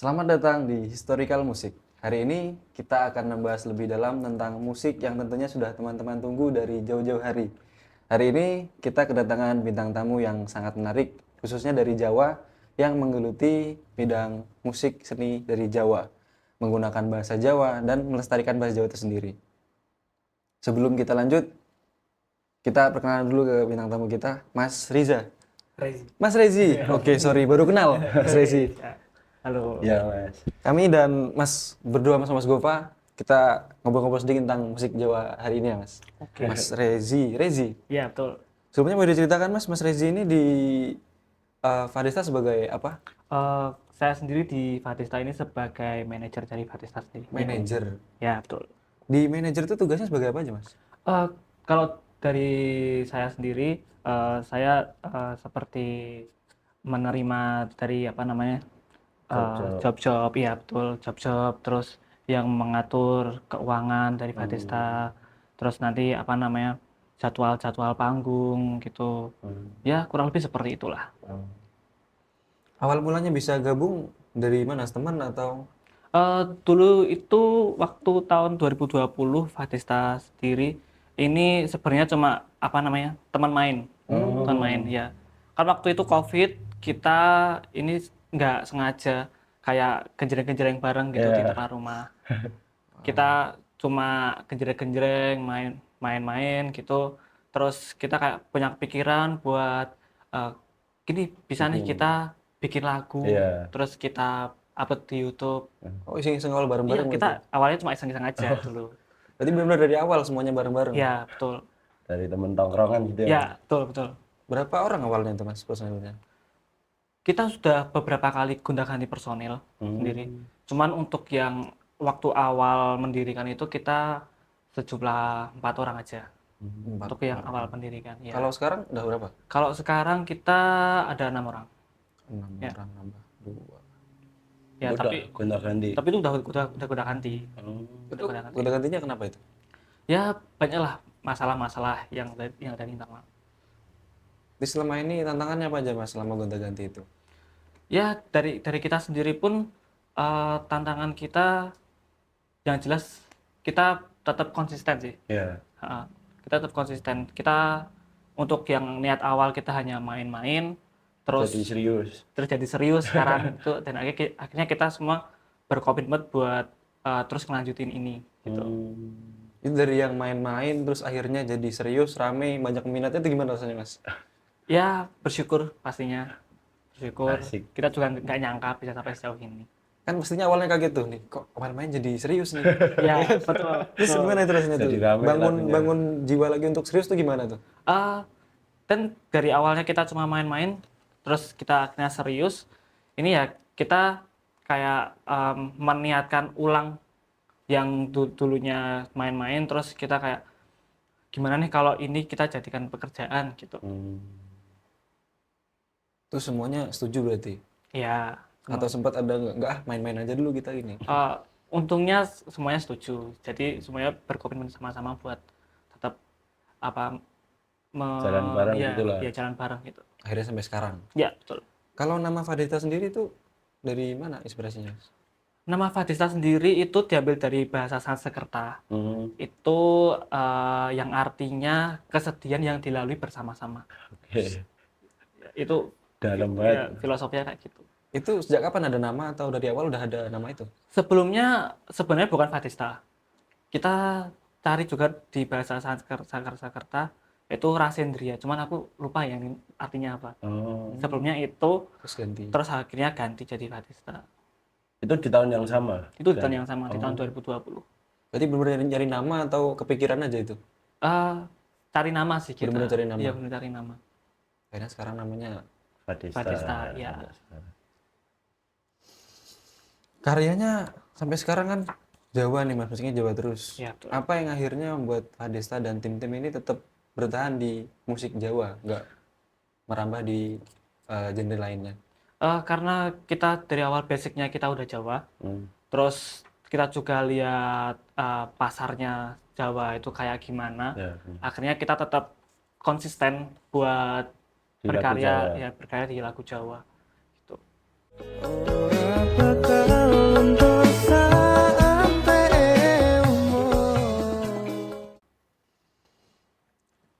Selamat datang di Historical Music. Hari ini kita akan membahas lebih dalam tentang musik yang tentunya sudah teman-teman tunggu dari jauh-jauh hari. Hari ini kita kedatangan bintang tamu yang sangat menarik, khususnya dari Jawa, yang menggeluti bidang musik seni dari Jawa, menggunakan bahasa Jawa dan melestarikan bahasa Jawa itu sendiri. Sebelum kita lanjut, kita perkenalan dulu ke bintang tamu kita, Mas Riza. Rezi. Mas Rezi, oke sorry, baru kenal Mas Rezi. Halo. Ya mas. Kami dan Mas berdua sama Mas Gova, kita ngobrol-ngobrol sedikit tentang musik Jawa hari ini ya Mas. Oke. Mas Rezi. Iya, betul. Sebelumnya boleh diceritakan Mas Rezi ini di Fadista sebagai apa? Saya sendiri di Fatista ini sebagai manajer dari Fatista sendiri. Manajer. Ya, betul. Di manajer itu tugasnya sebagai apa aja Mas? Kalau dari saya sendiri, saya seperti menerima dari apa namanya job-job, iya betul, job-job, terus yang mengatur keuangan dari Fatista, terus nanti apa namanya jadwal-jadwal panggung gitu. Ya kurang lebih seperti itulah. Awal mulanya bisa gabung dari mana? Teman atau? Dulu itu waktu tahun 2020 Fatista sendiri ini sebenarnya cuma apa namanya teman main ya. Kan waktu itu COVID kita ini nggak sengaja kayak genjreng-genjreng bareng gitu di depan rumah. Kita cuma genjreng-genjreng main-main gitu. Terus kita kayak punya pikiran buat gini bisa nih kita bikin lagu, terus kita upload di YouTube. Oh iseng-iseng awal Iya, bareng-bareng kita berarti? awalnya cuma iseng-iseng aja dulu. Berarti benar-benar dari awal semuanya bareng-bareng? Ya, betul. Dari temen tongkrongan gitu ya. Ya, betul. Berapa orang awalnya itu Mas personilnya? Kita sudah beberapa kali gonta-ganti personil sendiri. Cuman untuk yang waktu awal mendirikan itu kita sejumlah 4 orang aja. Untuk yang awal pendirikan. Ya. Kalau sekarang udah berapa? Kalau sekarang kita ada 6 orang. 6 Ya. orang nambah 2. Ya, Udah gonta-ganti. tapi itu udah gonta-ganti. Itu gonta-gantinya kenapa itu? Ya, banyaklah masalah-masalah yang dari internal. Di selama ini tantangannya apa aja Mas selama gonta-ganti itu? Ya, dari kita sendiri pun tantangan kita yang jelas kita tetap konsisten sih. Ya. Kita tetap konsisten. Kita untuk yang niat awal kita hanya main-main, terus Jadi serius. terjadi serius sekarang itu, dan akhirnya kita semua berkomitmen buat terus ngelanjutin ini gitu. Itu dari yang main-main terus akhirnya jadi serius, rame, banyak minatnya itu gimana rasanya Mas? Ya, bersyukur pastinya. Bersyukur. Asik. Kita juga nggak nyangka bisa sampai sejauh ini. Kan mestinya awalnya kaget tuh nih, kok main-main jadi serius nih. Ya, betul. Terus gimana itu rasanya tuh? Jadi rame lagunya. Bangun jiwa lagi untuk serius tuh gimana tuh? Dan dari awalnya kita cuma main-main, terus kita akhirnya serius. Ini ya kita kayak meniatkan ulang yang dulunya main-main, terus kita kayak gimana nih kalau ini kita jadikan pekerjaan gitu. Terus semuanya setuju berarti? Ya, Atau sempat ada nggak main-main aja dulu kita ini? untungnya semuanya setuju. Jadi semuanya berkomitmen sama-sama buat tetap apa Jalan bareng ya, gitulah. ya jalan bareng gitu. Akhirnya sampai sekarang. Ya, betul. Kalau nama Fadita sendiri tuh dari mana inspirasinya? Nama Fadista sendiri itu diambil dari bahasa Sanskerta. Itu yang artinya kesedihan yang dilalui bersama-sama. Oke. Itu Dalam ya, banget. filosofinya kayak gitu. Itu sejak kapan ada nama atau dari awal udah ada nama itu? Sebelumnya sebenarnya bukan Fadista. Kita cari juga di bahasa Sanskerta itu Rasendria. Cuman aku lupa yang artinya apa. Sebelumnya itu Terus ganti. terus akhirnya ganti jadi Fadista. Itu di tahun yang sama. Itu di tahun yang sama, di tahun 2020. Berarti benar-benar nyari nama atau kepikiran aja itu? Cari nama sih kita. Bener-bener cari nama. Iya, bener cari nama. Akhirnya sekarang namanya Fadista, ya. karyanya sampai sekarang kan Jawa nih Mas, musiknya Jawa terus. Ya, betul. Apa yang akhirnya membuat Fadista dan tim-tim ini tetap bertahan di musik Jawa, nggak merambah di genre lainnya? Karena kita dari awal basicnya kita udah Jawa, terus kita juga lihat pasarnya Jawa itu kayak gimana. Akhirnya kita tetap konsisten buat Di lagu Jawa. berkarya di lagu Jawa gitu. bakal luntur sampai umur.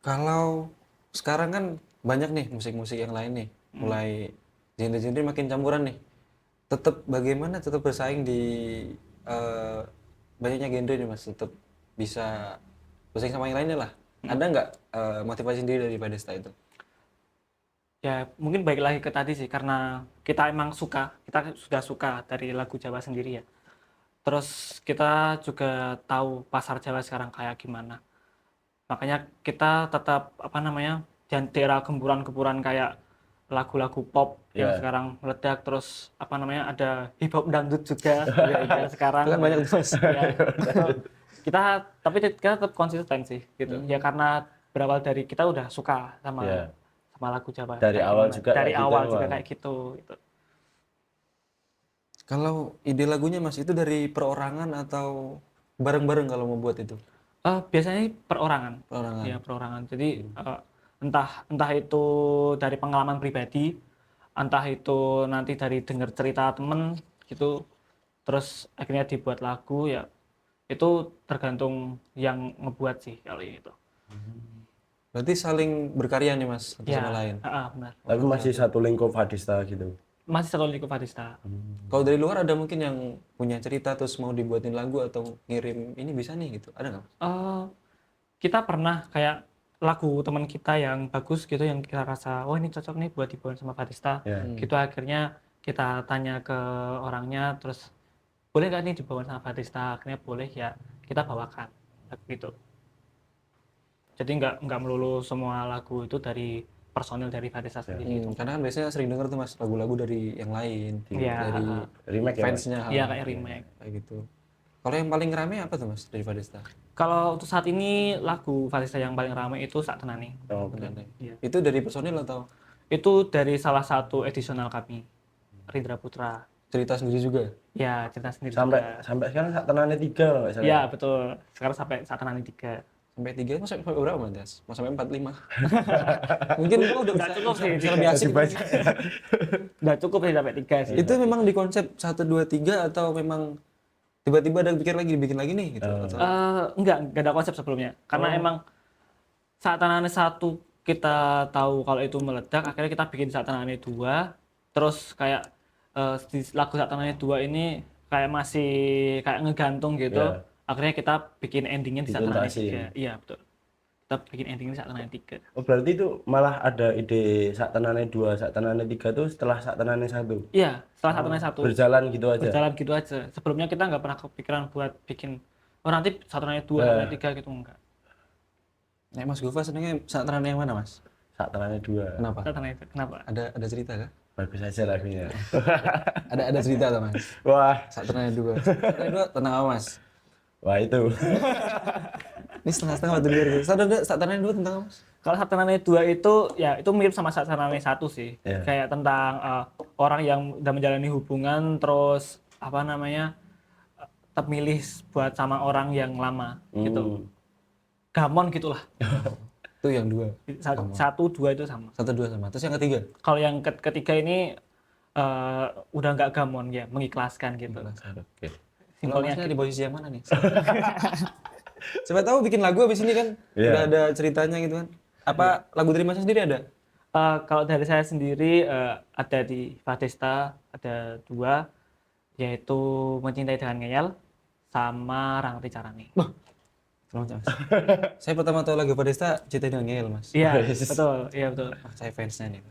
Kalau sekarang kan banyak nih musik-musik yang lain nih, mulai genre-genre makin campuran nih. Bagaimana tetap bersaing di eh, banyaknya genre nih mas, tetap bisa bersaing sama yang lainnya lah. Ada nggak motivasi sendiri dari Padesta itu? Ya mungkin balik lagi ke tadi sih, karena kita emang suka, kita sudah suka dari lagu Jawa sendiri ya. Terus kita juga tahu pasar Jawa sekarang kayak gimana. Makanya kita tetap jangan di era gempuran-gempuran kayak lagu-lagu pop yang Yeah. sekarang meledak, terus ada hip hop dangdut juga yang sekarang. Itu kan banyak tuh, Mas. Ya, tapi kita tetap konsisten sih gitu. Ya karena berawal dari kita udah suka sama Yeah. sama lagu Jawa. Dari kayak awal gimana. juga Dari kayak gitu awal juga emang. kayak gitu. Kalau ide lagunya mas itu dari perorangan atau bareng-bareng kalau mau buat itu? Biasanya perorangan. Perorangan. Ya perorangan. Jadi entah itu dari pengalaman pribadi, entah itu nanti dari dengar cerita temen gitu, terus akhirnya dibuat lagu ya. Itu tergantung yang ngebuat sih kalau itu. Berarti saling berkarya nih mas satu sama lain. Benar. Tapi masih satu lingkup Padesta gitu. Masih satu lingkup Padesta. Kalau dari luar ada mungkin yang punya cerita terus mau dibuatin lagu atau ngirim ini bisa nih gitu, ada nggak? Kita pernah kayak lagu teman kita yang bagus gitu, yang kita rasa oh ini cocok nih buat dibawain sama Padesta. Ya. Gitu akhirnya kita tanya ke orangnya, terus boleh nggak nih dibawain sama Padesta? Akhirnya boleh, ya kita bawakan gitu. Jadi nggak melulu semua lagu itu dari personil dari Padesta sendiri. Karena kan biasanya sering denger tuh mas lagu-lagu dari yang lain, Iya. dari Remake ya, Mas? fansnya. Iya kayak remake. Kayak gitu. Kalau yang paling rame apa tuh mas dari Padesta? Kalau untuk saat ini lagu Padesta yang paling ramai itu Sak Tenane. Oh, benar. Iya. Itu dari personil atau Itu dari salah satu edisional kami, Rindra Putra. cerita sendiri juga? Ya, cerita sendiri Sampai juga. sekarang Sak Tenane 3 kalau nggak salah. Iya, betul. Sekarang sampai Sak Tenane 3. Sampai 3, mau sampai berapa mas? Mau sampai 4, 5? Mungkin itu udah Nggak cukup sih. bisa lebih asik. Nggak cukup sih sampai 3 sih. Itu memang di konsep 1, 2, 3 atau memang tiba-tiba ada bikin lagi nih gitu? Atau Enggak ada konsep sebelumnya. Karena emang Sak Tenane 1 kita tahu kalau itu meledak, akhirnya kita bikin Sak Tenane 2. Terus kayak di lagu Sak Tenane 2 ini kayak masih kayak ngegantung gitu. Iya. Akhirnya kita bikin endingnya di Sak Tenane Dituntasin. 3. Iya, betul. Kita bikin endingnya di Sak Tenane 3. Oh, berarti itu malah ada ide Sak Tenane 2, Sak Tenane 3 tuh setelah Sak Tenane 1. Iya, setelah Sak Tenane 1. Berjalan gitu aja. Berjalan gitu aja. Sebelumnya kita nggak pernah kepikiran buat bikin nanti Sak Tenane 2, Sak Tenane 3 gitu, enggak. Nek Mas Gova senengnya Sak Tenane yang mana mas? Sak Tenane 2. Kenapa? Sak Tenane itu kenapa? Ada cerita kah? Bagus aja lagunya. Ada cerita tuh mas? Wah, Sak Tenane 2. Sak Tenane 2 tentang apa mas? wah itu. Ini setengah-setengah waktu denger gitu. Sak Tenane 2 tentang apa mas? Kalau Sak Tenane 2 itu ya itu mirip sama Sak Tenane 1 sih. Iya. Kayak tentang orang yang udah menjalani hubungan terus tetap milih buat sama orang yang lama gitu. Gamon gitulah. Itu yang 2. 1, 2 itu sama. 1, 2 sama. Terus yang ketiga? Kalau yang ketiga ini udah nggak gamon ya, mengikhlaskan gitu. Oke. Kalau Simpelnya masnya di posisi yang mana nih? Siapa tahu bikin lagu habis ini kan Iya. udah ada ceritanya gitu kan. Apa lagu dari masnya sendiri ada? kalau dari saya sendiri ada di Padesta ada 2, yaitu Mencintai Dengan Ngeyel sama Rangti Carane. Selamat mas. Saya pertama tahu lagu Padesta Cinta Dengan Ngeyel mas. Iya, betul. Iya, betul. Wah, saya fansnya nih.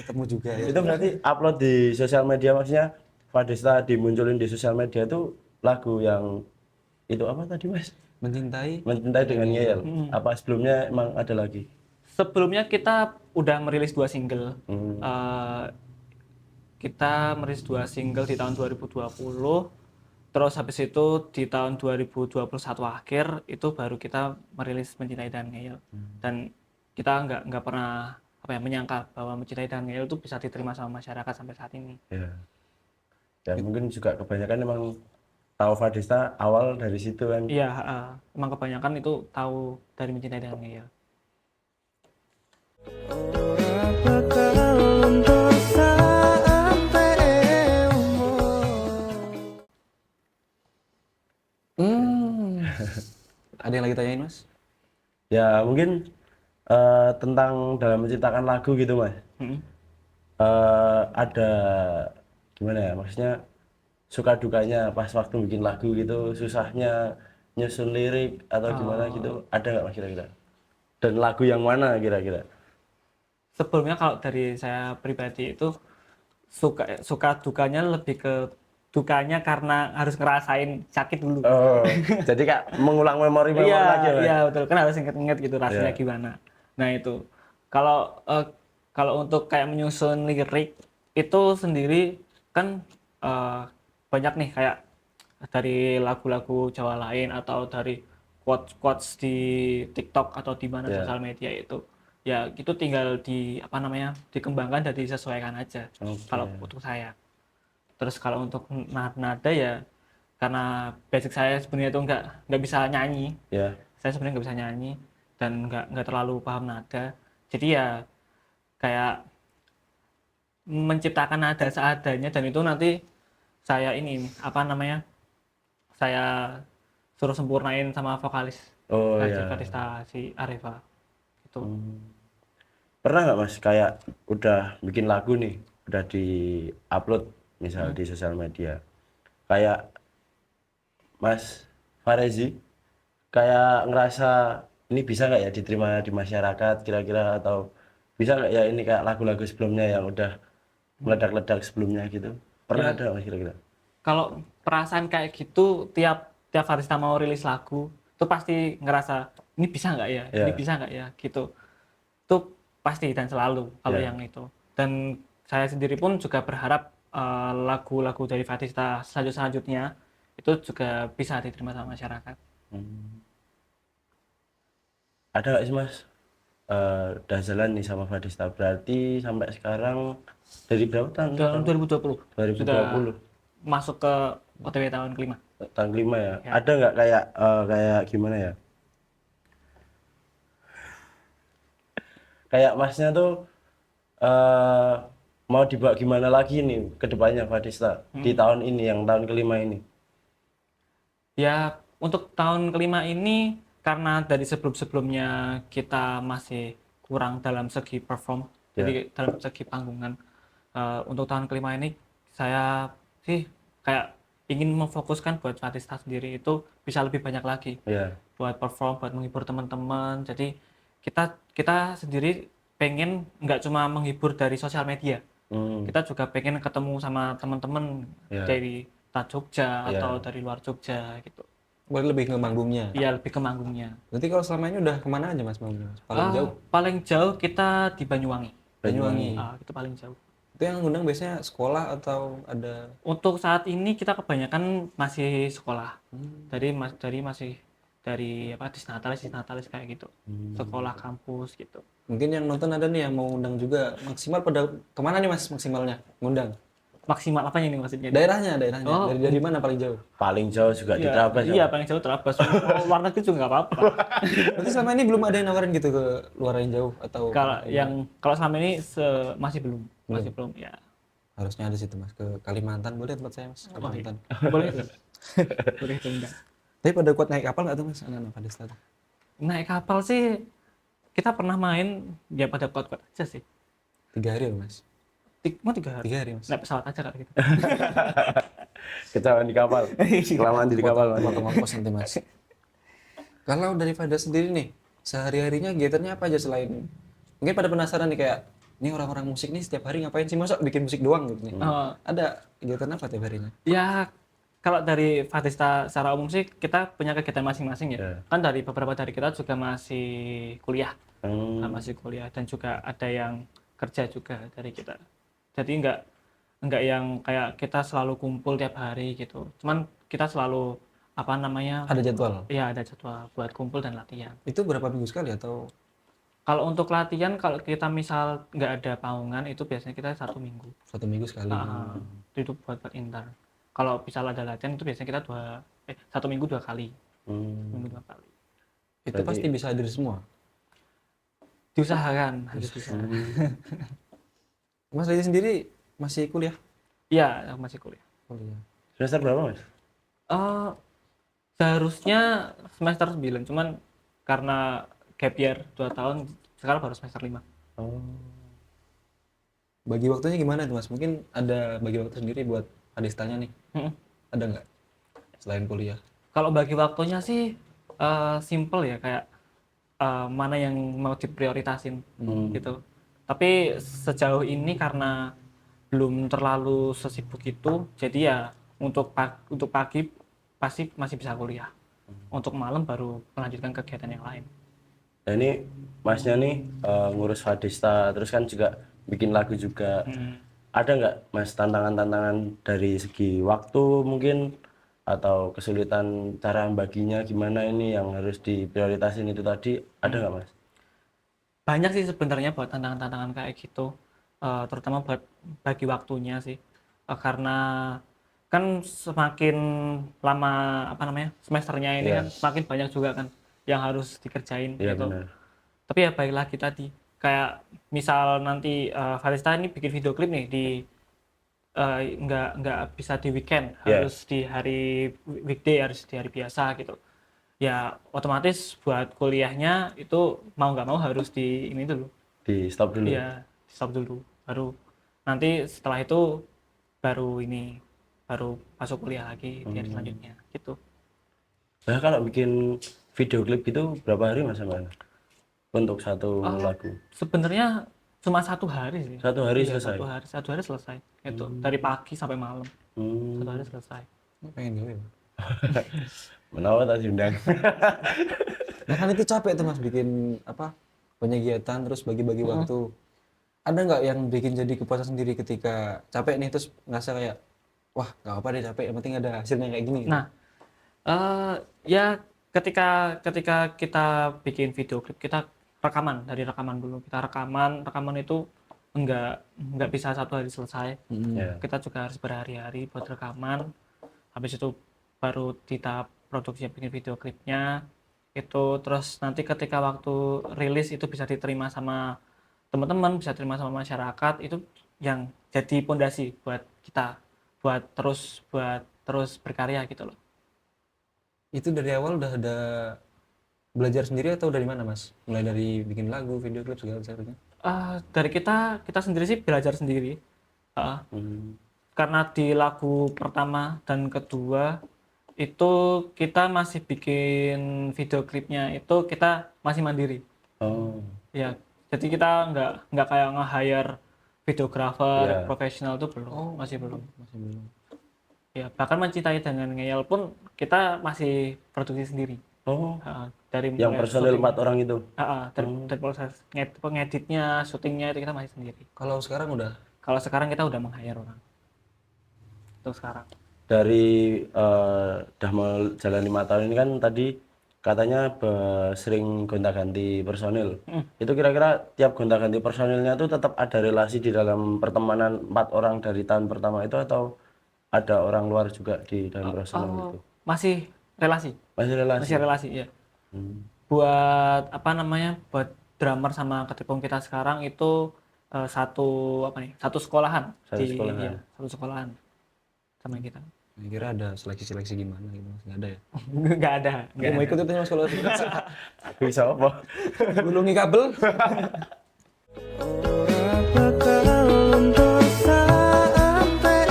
Ketemu juga ya. Itu berarti upload di sosial media, maksudnya Padesta dimunculin di sosial media tuh lagu yang itu apa tadi Mas? Mencintai. Mencintai Dengan Ngeyel. Apa sebelumnya emang ada lagi? Sebelumnya kita udah merilis 2 single. Hmm. Kita merilis 2 single di tahun 2020. Terus habis itu di tahun 2021 akhir itu baru kita merilis Mencintai Dengan Ngeyel. Dan kita nggak pernah menyangka bahwa Mencintai Dengan Ngeyel itu bisa diterima sama masyarakat sampai saat ini. Ya. Dan mungkin juga kebanyakan emang tahu Padesta awal dari situ kan. Iya, emang kebanyakan itu tahu dari Mencintai Dengan Ngeyel. Ora bakal luntur sampai ditanyain Mas? Ya mungkin tentang dalam menciptakan lagu gitu Mas. Hmm. Ada gimana ya? Maksudnya suka dukanya pas waktu bikin lagu gitu, susahnya nyusun lirik atau gimana gitu. Ada nggak Mas kira-kira? Dan lagu yang mana kira-kira? Sebelumnya kalau dari saya pribadi itu suka dukanya lebih ke dukanya karena harus ngerasain sakit dulu. Oh, jadi Kak mengulang memori-memori Iya, lagi ya Mas? iya betul. Kan harus inget-inget gitu rasanya Iya. gimana. Nah itu kalau kalau untuk kayak menyusun lirik itu sendiri kan eh, banyak nih kayak dari lagu-lagu Jawa lain atau dari quotes-quotes di TikTok atau di mana Iya. sosial media itu. Ya itu tinggal di apa namanya dikembangkan dan disesuaikan aja Oke. kalau untuk saya. Terus kalau untuk nada ya karena basic saya sebenarnya itu nggak bisa nyanyi, Ya. saya sebenarnya nggak bisa nyanyi dan nggak terlalu paham nada, jadi ya kayak menciptakan nada seadanya dan itu nanti saya ini apa namanya saya suruh sempurnain sama vokalis Oh Raja ya. Fatista si Areva itu. Pernah nggak Mas kayak udah bikin lagu nih, udah di-upload misal di sosial media. Kayak Mas Farezi kayak ngerasa ini bisa nggak ya diterima di masyarakat kira-kira atau bisa nggak ya ini kayak lagu-lagu sebelumnya yang udah meledak-ledak sebelumnya gitu. Pernah Ya, ada nggak Mas kira-kira? kalau perasaan kayak gitu tiap tiap Fatista mau rilis lagu itu pasti ngerasa ini bisa nggak ya, ini Ya. bisa nggak ya gitu. Itu pasti dan selalu kalau Ya. yang itu. Dan saya sendiri pun juga berharap lagu-lagu dari Fatista selanjutnya itu juga bisa diterima sama masyarakat. Ada nggak sih Mas? Udah jalan nih sama Fadista berarti sampai sekarang dari berapa tahun? Tahun 2020 sudah 2020 masuk ke OTW tahun kelima. tahun kelima ya. Ya. Ada nggak kayak kayak gimana ya? Kayak Masnya tuh eh mau dibawa gimana lagi nih ke depannya Fadista di tahun ini yang tahun kelima ini? Ya, untuk tahun kelima ini karena dari sebelum-sebelumnya kita masih kurang dalam segi perform, Ya. jadi dalam segi panggungan. Untuk tahun kelima ini saya sih kayak ingin memfokuskan buat Fatista sendiri itu bisa lebih banyak lagi Ya. buat perform, buat menghibur teman-teman. Jadi kita kita sendiri pengen nggak cuma menghibur dari sosial media, Hmm. kita juga pengen ketemu sama teman-teman Ya. dari Jogja Ya. atau dari luar Jogja gitu. Berarti lebih ke manggungnya. Iya lebih ke manggungnya. Berarti kalau selama ini udah kemana aja Mas manggungnya? Paling jauh? Paling jauh kita di Banyuwangi. Banyuwangi. Itu paling jauh. Itu yang ngundang biasanya sekolah atau ada? Untuk saat ini kita kebanyakan masih sekolah. Dari masih dari apa disnatalis kayak gitu. Sekolah kampus gitu. Mungkin yang nonton ada nih yang mau undang juga. Maksimal pada kemana nih Mas maksimalnya ngundang? Maksimal apanya nih maksudnya? Daerahnya. Oh. Dari mana paling jauh? Paling jauh juga di Iya, Trabas ya? iya paling jauh Trabas. Mau luar negeri juga nggak apa-apa. Berarti selama ini belum ada yang nawarin gitu ke luar yang jauh atau Kalau selama ini masih belum ya. harusnya ada situ Mas ke Kalimantan boleh tempat saya Mas Kalimantan. Boleh tuh. Boleh tuh enggak. Tapi pada kuat naik kapal nggak tuh Mas anak-anak Fadista tuh? Naik kapal sih kita pernah main ya pada kuat-kuat aja sih. 3 hari loh Mas. Mau 3 hari. 3 hari Mas. Naik pesawat aja kalau gitu. Kecelakaan di kapal. Kelamaan di kapal Mas. Potong ongkos nanti Mas. Kalau dari Fadista sendiri nih, sehari-harinya kegiatannya apa aja selain mungkin pada penasaran nih kayak ini orang-orang musik nih setiap hari ngapain sih masa bikin musik doang gitu nih. Ada kegiatan apa tiap harinya? Ya kalau dari Fatista secara umum sih kita punya kegiatan masing-masing ya. Ya. Kan dari beberapa dari kita juga masih kuliah. Hmm. Masih kuliah dan juga ada yang kerja juga dari kita. Jadi enggak yang kayak kita selalu kumpul tiap hari gitu. Cuman kita selalu apa namanya? Ada jadwal. Ya ada jadwal buat kumpul dan latihan. Itu berapa minggu sekali atau Kalau untuk latihan kalau kita misal nggak ada paungan itu biasanya kita 1 minggu. 1 minggu sekali? Itu buat intern. Kalau misal ada latihan itu biasanya kita 1 minggu 2 kali. Hmm. Minggu 2 kali. Itu pasti bisa hadir semua. Diusahakan harus bisa. Mas Lady sendiri masih kuliah? Iya, masih kuliah. Kuliah. Semester berapa Mas? Seharusnya semester 9, cuman karena gap year 2 tahun, sekarang baru semester 5. Oh. Bagi waktunya gimana tuh Mas? Mungkin ada bagi waktu sendiri buat Adistanya nih. Mm-mm. Ada nggak selain kuliah? Kalau bagi waktunya sih simple ya, kayak mana yang mau diprioritasin gitu. Tapi sejauh ini karena belum terlalu sesibuk itu, jadi ya untuk pagi pasti masih bisa kuliah. Untuk malam baru melanjutkan kegiatan yang lain. Nah ini masnya nih ngurus Fadista, terus kan juga bikin lagu juga. Ada nggak mas tantangan-tantangan dari segi waktu mungkin atau kesulitan cara baginya gimana ini yang harus diprioritasin itu tadi ada nggak mas? Banyak sih sebenarnya buat tantangan-tantangan kayak gitu, terutama buat bagi waktunya sih. Karena kan semakin lama apa namanya semesternya ini Iya. kan semakin banyak juga kan yang harus dikerjain Iya gitu. benar. Tapi ya baik lagi tadi, kayak misal nanti Farista ini bikin video klip nih di nggak bisa di weekend, Iya. harus di hari weekday, harus di hari biasa gitu. Ya otomatis buat kuliahnya itu mau nggak mau harus di ini dulu. Di stop dulu. Iya, stop dulu. Baru nanti setelah itu baru masuk kuliah lagi di hari selanjutnya gitu. Nah kalau bikin video klip itu berapa hari mas sama untuk satu lagu? Sebenarnya cuma 1 hari sih. Satu hari Iya, selesai. satu hari selesai. Itu dari pagi sampai malam. Hmm. 1 hari selesai. Pengen gawe. Menawa tak diundang. Nah kan itu capek tuh Mas bikin apa banyak kegiatan terus bagi-bagi waktu. Ada nggak yang bikin jadi kepuasan sendiri ketika capek nih terus ngerasa kayak wah nggak apa deh capek yang penting ada hasilnya kayak gini. Gitu. Nah, ya ketika kita bikin video klip, kita dari rekaman dulu. Kita rekaman itu enggak bisa 1 hari selesai. Ya. Kita juga harus berhari-hari buat rekaman. Habis itu baru di tahap produksi bikin video klipnya itu, terus nanti ketika waktu rilis itu bisa diterima sama teman-teman, bisa diterima sama masyarakat, itu yang jadi pondasi buat kita buat terus berkarya gitu loh. Itu dari awal udah ada belajar sendiri atau dari mana Mas? Mulai dari bikin lagu, video klip segala macamnya. Dari kita sendiri sih belajar sendiri. Karena di lagu pertama dan kedua itu kita masih bikin video klipnya itu kita masih mandiri. Oh. Ya, jadi kita nggak kayak nge-hire videographer Iya. profesional itu belum, masih belum. Masih belum. Ya, bahkan mencintai dengan ngeyel pun kita masih produksi sendiri. Oh. Dari Yang mulai personil syuting- Ah, 4 orang itu. dari proses pengeditnya, syutingnya itu kita masih sendiri. Kalau sekarang udah Kalau sekarang kita udah meng-hire orang. Itu sekarang. Dari udah mau jalan 5 tahun ini kan tadi katanya sering gonta-ganti personil. Itu kira-kira tiap gonta-ganti personilnya itu tetap ada relasi di dalam pertemanan 4 orang dari tahun pertama itu atau ada orang luar juga di dalam personil itu? Masih relasi. Masih relasi. Masih relasi ya. Buat apa namanya? Buat drummer sama ketipung kita sekarang itu satu sekolahan. Satu sekolahan. Iya, satu sekolahan sama kita. saya kira ada seleksi-seleksi gimana gitu Mas. Nggak ada ya. Nggak ada. Nggak mau ikut itu Mas kalau Bisa apa? gulungi kabel. Ora bakal untuk sampai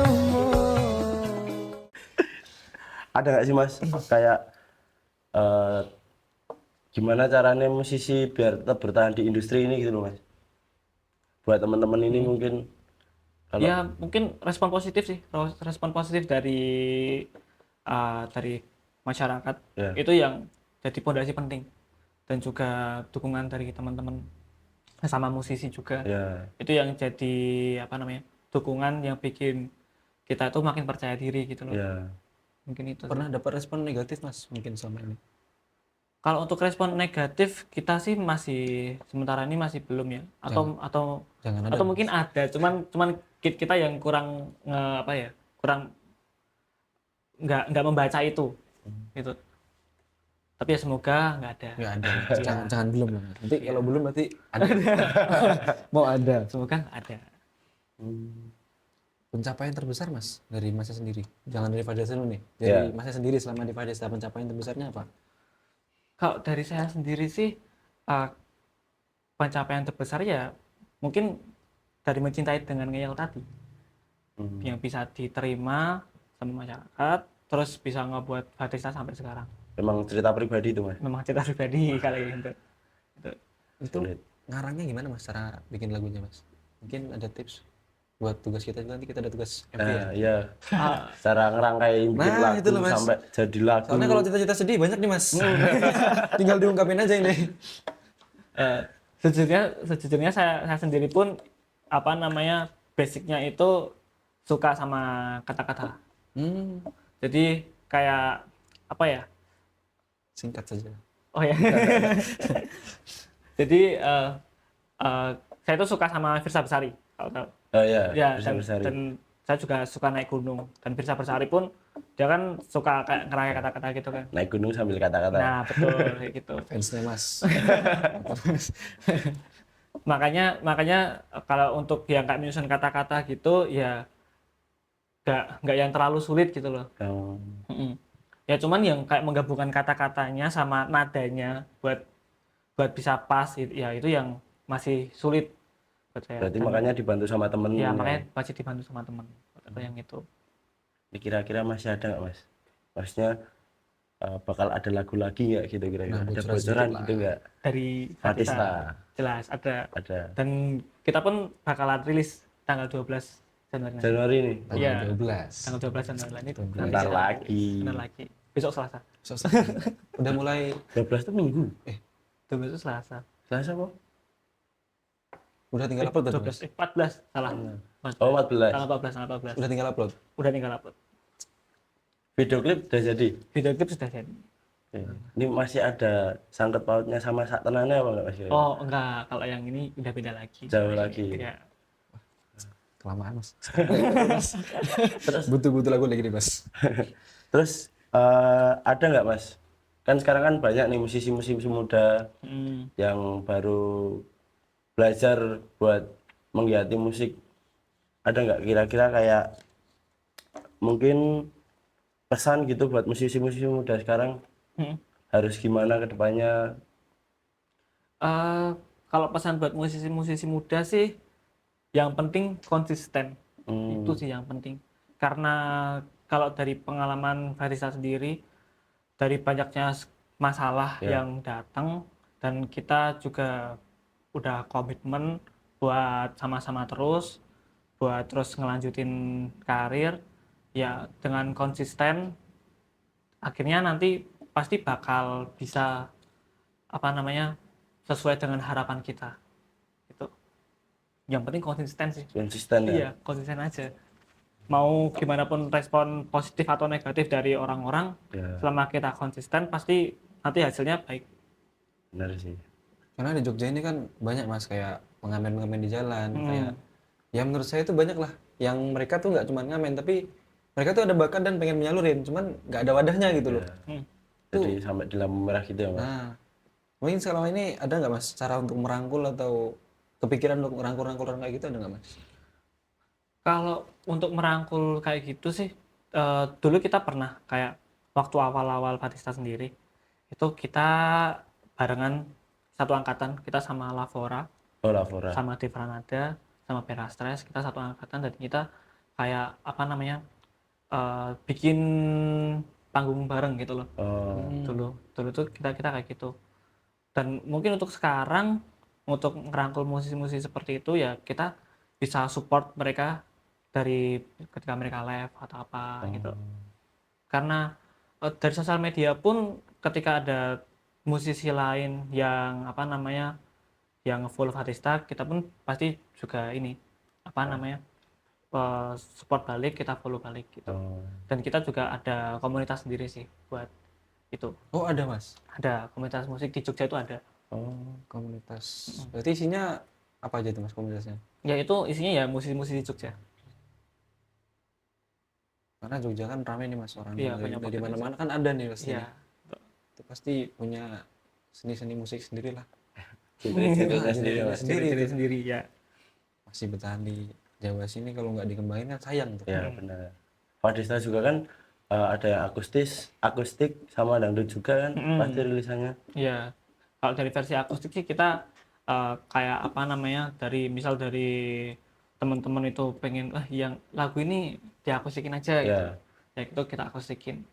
umur. Ada nggak sih mas kayak gimana caranya musisi biar tetap bertahan di industri ini gitu loh mas? Buat teman-teman ini mungkin kalau Ya mungkin respon positif sih, respon positif dari masyarakat Ya. itu yang jadi pondasi penting, dan juga dukungan dari teman-teman sama musisi juga, ya itu yang jadi apa namanya dukungan yang bikin kita tuh makin percaya diri gitu loh. ya Mungkin itu sih. Pernah dapat respon negatif Mas mungkin selama ini? Kalau untuk respon negatif kita sih masih sementara ini masih belum ya, atau Jangan ada. atau mungkin ada, cuman kita yang kurang kurang nggak membaca itu gitu. Tapi ya semoga nggak ada. Nggak ada. Jangan belum lah. Nanti kalau belum berarti ada. Mau ada. Semoga nggak ada. Pencapaian terbesar Mas dari Masnya sendiri. Jangan dari Fadesta dulu nih. Dari Ya. Masnya sendiri selama di Fadesta pencapaian terbesarnya apa? Kalau dari saya sendiri sih eh, pencapaian terbesar ya mungkin dari mencintai dengan ngeyel tadi, yang bisa diterima sama masyarakat, terus bisa ngebuat Batista sampai sekarang. Memang cerita pribadi itu mas. Memang cerita pribadi kali gitu. Itu Sulit. ngarangnya gimana mas, cara bikin lagunya mas? Mungkin ada tips buat tugas kita, nanti kita ada tugas MV ya? Iya. Cara ngerangkai bikin Nah, lagu itu loh, Mas. sampai jadi lagu. Soalnya kalau cita-cita sedih banyak nih mas. Tinggal diungkapin aja ini. Sejujurnya saya sendiri pun apa namanya basicnya itu suka sama kata-kata. Hmm, Jadi kayak apa ya? singkat saja. Oh ya. Jadi saya itu suka sama Firsa Besari. Kalau tahu. Oh iya, Ya, besar-besar. dan saya juga suka naik gunung. Dan Firsa Besari pun dia kan suka kayak ngerangkai kata-kata gitu kan. Naik gunung sambil kata-kata. Nah, betul kayak gitu. Fansnya mas. Makanya kalau untuk yang kayak menyusun kata-kata gitu ya nggak yang terlalu sulit gitu loh. Oh. Mm-mm. Ya cuman yang kayak menggabungkan kata-katanya sama nadanya buat bisa pas ya itu yang masih sulit buat saya. Berarti makanya dibantu sama temen. Ya makanya masih dibantu sama teman atau yang itu. Ini kira-kira masih ada nggak mas? Maksudnya bakal ada lagu lagi nggak gitu kira-kira? Nah, Ada bocoran bocoran sedikit gitu nggak? Dari Batista. Batista jelas ada, Ada. dan kita pun bakalan rilis tanggal 12 Januari nanti. Januari nih. Iya. Tanggal 12. Tanggal 12 Januari ini. Bentar lagi. Bentar lagi. Besok Selasa. Udah mulai 12 itu minggu. 12 itu Selasa. Selasa kok? udah tinggal upload tadi, Mas? 14 salah. Oh 14. Tanggal 14, tanggal 14. Udah tinggal upload. Udah tinggal upload. Video klip udah jadi. Video klip sudah jadi. Ini masih ada sangkut pautnya sama sak tenannya apa enggak mas? Kira-kira? Oh, enggak, kalau yang ini udah beda lagi. Jauh lagi. Ya. Kelamaan mas. Terus Butuh lagu lagi nih mas. terus ada nggak mas? Kan sekarang kan banyak nih musisi-musisi muda Hmm. yang baru belajar buat menggiati musik. Ada nggak kira-kira kayak mungkin pesan gitu buat musisi-musisi muda sekarang Hmm. harus gimana ke depannya? Kalau pesan buat musisi-musisi muda sih, yang penting konsisten. Itu sih yang penting. Karena kalau dari pengalaman Farisa sendiri, dari banyaknya masalah yang datang, dan kita juga udah komitmen buat sama-sama buat terus ngelanjutin karir, ya dengan konsisten, akhirnya nanti pasti bakal bisa apa namanya sesuai dengan harapan kita. Itu yang penting konsisten sih. Konsisten ya. Iya, konsisten aja. Mau gimana pun respon positif atau negatif dari orang-orang, Ya, selama kita konsisten pasti nanti hasilnya baik. benar sih. Karena di Jogja ini kan banyak mas kayak pengamen-pengamen di jalan, Hmm. kayak ya menurut saya itu banyak lah yang mereka tuh nggak cuma ngamen tapi mereka tuh ada bakat dan pengen menyalurin, cuman nggak ada wadahnya gitu loh. Hmm. Jadi sampai di lampu merah gitu ya mas. Nah, mungkin selama ini ada nggak mas cara untuk merangkul atau kepikiran untuk merangkul orang kayak gitu, ada nggak mas? Kalau untuk merangkul kayak gitu sih, dulu kita pernah kayak waktu awal-awal Batista sendiri, itu kita barengan satu angkatan, kita sama Lavora, Oh Lavora. sama Devranada, sama Perastres, kita satu angkatan, dan kita kayak apa namanya bikin panggung bareng gitu loh. Oh, Dulu tuh kita kayak gitu. Dan mungkin untuk sekarang, untuk merangkul musisi-musisi seperti itu ya kita bisa support mereka dari ketika mereka live atau apa gitu. Karena dari sosial media pun ketika ada musisi lain yang apa namanya yang follow Batista, kita pun pasti juga ini apa namanya support balik, kita follow balik gitu. Dan kita juga ada komunitas sendiri sih buat itu. Oh ada mas, Ada komunitas musik di Jogja itu ada. komunitas. Berarti isinya apa aja tuh mas komunitasnya? Ya itu isinya ya musisi-musisi Jogja. Karena Jogja kan ramai nih mas, orang Iya, banyak dari banget. mana-mana kan ada nih pasti. Iya. Itu pasti punya seni-seni musik sendiri lah. ciri-cirinya sendiri mas. Sendiri ya. Masih bertahan di Jawa sini, kalau nggak dikembangin kan sayang tuh. Ya benar. Fadista juga kan ada yang akustik sama dangdut juga kan pasti rilisannya. Iya. Kalau dari versi akustik sih kita kayak apa namanya, misal dari teman-teman itu pengen yang lagu ini diakustikin aja gitu. Ya. Ya itu kita akustikin.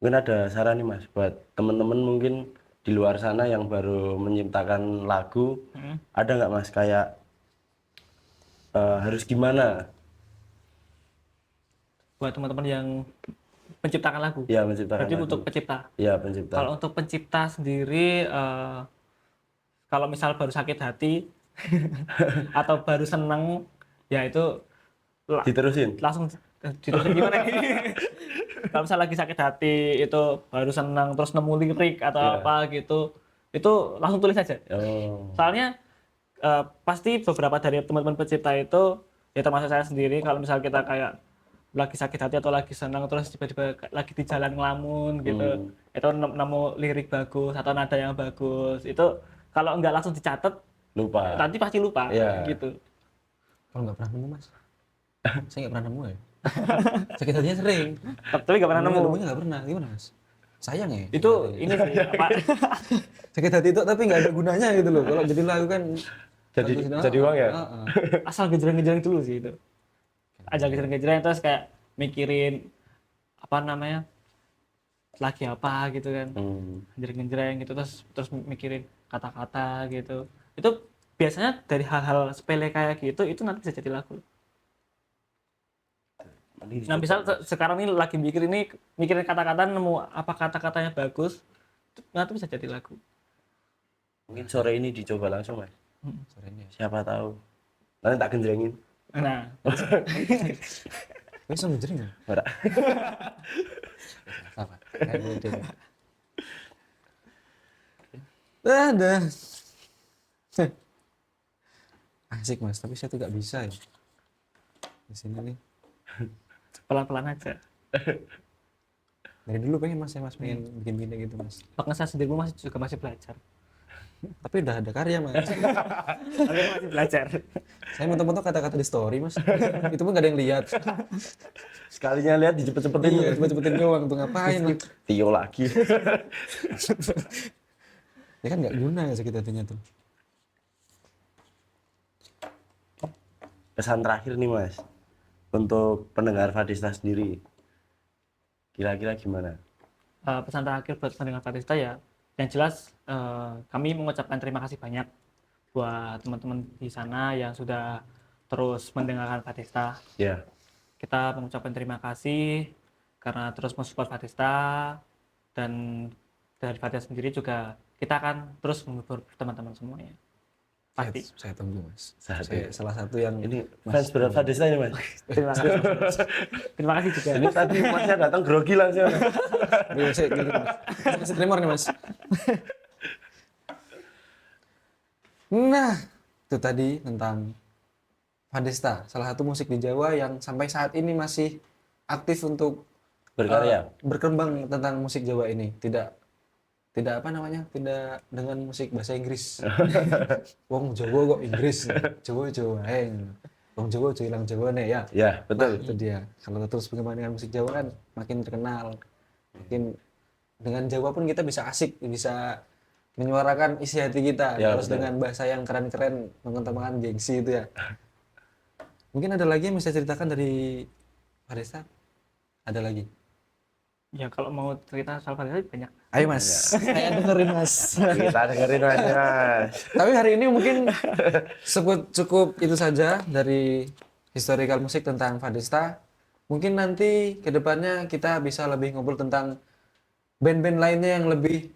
Mungkin ada saran nih Mas buat teman-teman mungkin di luar sana yang baru menciptakan lagu, ada nggak Mas kayak harus gimana? Buat teman-teman yang menciptakan lagu. Ya menciptakan Berarti lagu. untuk pencipta. Ya pencipta. Kalau untuk pencipta sendiri, kalau misal baru sakit hati atau baru seneng, ya itu Diterusin. langsung diterusin gimana nih? Kalau misal lagi sakit hati itu baru seneng terus nemu lirik atau apa gitu, itu langsung tulis aja. Oh. Soalnya pasti beberapa dari teman-teman pencipta itu, ya termasuk saya sendiri, kalau misal kita kayak lagi sakit hati atau lagi senang terus tiba-tiba lagi di jalan ngelamun gitu, itu nemu lirik bagus atau nada yang bagus, itu kalau nggak langsung dicatat Lupa. nanti pasti lupa. Iya. Gitu. Kalau nggak pernah nemu mas, saya nggak pernah nemu ya. Sakit hatinya sering, Tapi nggak pernah nemu. nemunya nggak pernah. Gimana mas? Sayang ya. Itu ini sih apa? Sakit hati itu tapi nggak ada gunanya gitu loh. Kalau jadi lagu kan Jadi uang ya? Asal gejreng-gejreng dulu sih itu. Aja gejreng-gejreng terus kayak mikirin apa namanya, lagi apa gitu kan, gejreng-gejreng gitu, terus mikirin kata-kata gitu. Itu biasanya dari hal-hal sepele kayak gitu itu nanti bisa jadi lagu. Nah misal sekarang ini lagi mikirin kata-kata, nemu apa kata-katanya bagus, itu nanti bisa jadi lagu. Mungkin sore ini dicoba langsung Mas. Sorenya. Siapa tahu. Nanti tak genjrengin. Nah, Wes sama jering ya? Ora. Apa? Kayak gitu. Ada. Asik mas, tapi saya tuh gak bisa ya. Di sini nih. pelan-pelan aja. Dari dulu pengen mas, saya mas pengen bikin gitu mas. Bahkan saya sendiri masih belajar. Tapi udah ada karya mas. Tapi masih belajar. Saya mentok-mentok kata-kata di story mas. Itu pun gak ada yang lihat. Sekalinya lihat dicepet-cepetin. Iya, cepet-cepetin doang tuh ngapain mas. Tio lagi. Ya kan nggak guna ya sakit hatinya tuh. Pesan terakhir nih Mas. Untuk pendengar Fadista sendiri. Kira-kira gimana? Pesan terakhir buat pendengar Fadista ya, yang jelas kami mengucapkan terima kasih banyak buat teman-teman di sana yang sudah terus mendengarkan Fadista. Ya. Kita mengucapkan terima kasih karena terus mensupport Fadista, dan dari Fadista sendiri juga kita akan terus menghibur teman-teman semuanya. Pasti. Saya tunggu mas. Satu. Saya salah satu yang Ini fans berat Fadista ini Mas. Terima kasih. Terima kasih juga. Ini tadi Masnya datang grogi langsung. Iya, saya gitu, mas. Masih tremor nih mas. Nah, itu tadi tentang Fadista, salah satu musik di Jawa yang sampai saat ini masih aktif untuk Berkarya. berkembang tentang musik Jawa ini. Tidak apa namanya, tidak dengan musik bahasa Inggris. Wong Jawa kok Inggris, Jawa. Wong Jawa aja hilang Jawa nih ya. Ya, betul. Itu dia. Kalau terus berkembang dengan musik Jawa kan makin terkenal. Makin dengan Jawa pun kita bisa asik, bisa menyuarakan isi hati kita. Ya, Terus betul. dengan bahasa yang keren-keren, mengutamakan gengsi itu ya. Mungkin ada lagi yang bisa ceritakan dari Fadista? Ada lagi? Ya kalau mau cerita soal Fadista banyak. Ayo mas, saya dengerin mas. Kita dengerin aja Mas. Tapi hari ini mungkin cukup itu saja dari historical musik tentang Fadista. Mungkin nanti ke depannya kita bisa lebih ngobrol tentang band-band lainnya yang lebih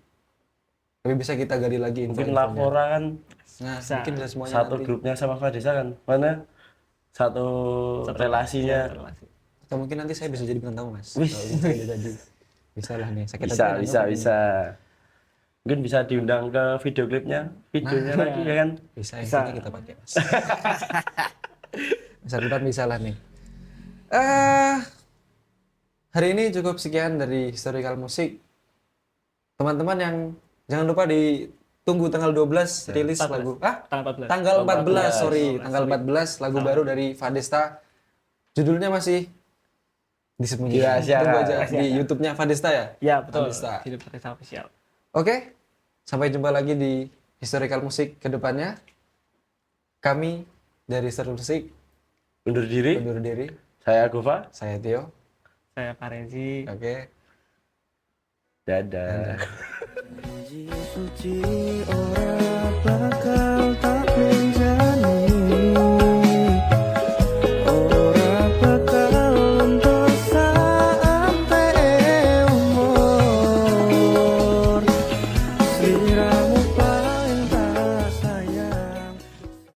bisa kita gali lagi Mungkin info-infonya. Lavora kan Nah, Bisa. mungkin bisa semuanya satu nanti. grupnya sama Fadista kan. Mana? Satu relasinya. Atau mungkin nanti saya bisa jadi bintang tamu mas. Wih. Kalau bisa jadi. Bisa lah nih. Sakit Bisa, hati bisa, nggak bisa. Mungkin bisa diundang ke video klipnya. Videonya Nah, lagi ya kan. Bisa, yang Bisa. ini kita pakai mas. Masa depan bisa lah nih. Hari ini cukup sekian dari historical musik. Teman-teman yang jangan lupa ditunggu tanggal 12 rilis 14. lagu. Tanggal 14. Tanggal 14, 14, sorry. Tanggal 14 lagu baru dari Fadista. Judulnya masih Disembunyikan. Dirahasiakan. Tunggu aja di YouTube-nya Fadista ya? Ya betul. Fadista. Hidup Fadista Official. Oke, sampai jumpa lagi di Historical Musik ke depannya. Kami dari Historical Musik Undur diri. undur diri. Saya Gova. Saya Tio. Saya Parezi. Oke. Dadah. Janji suci ora bakal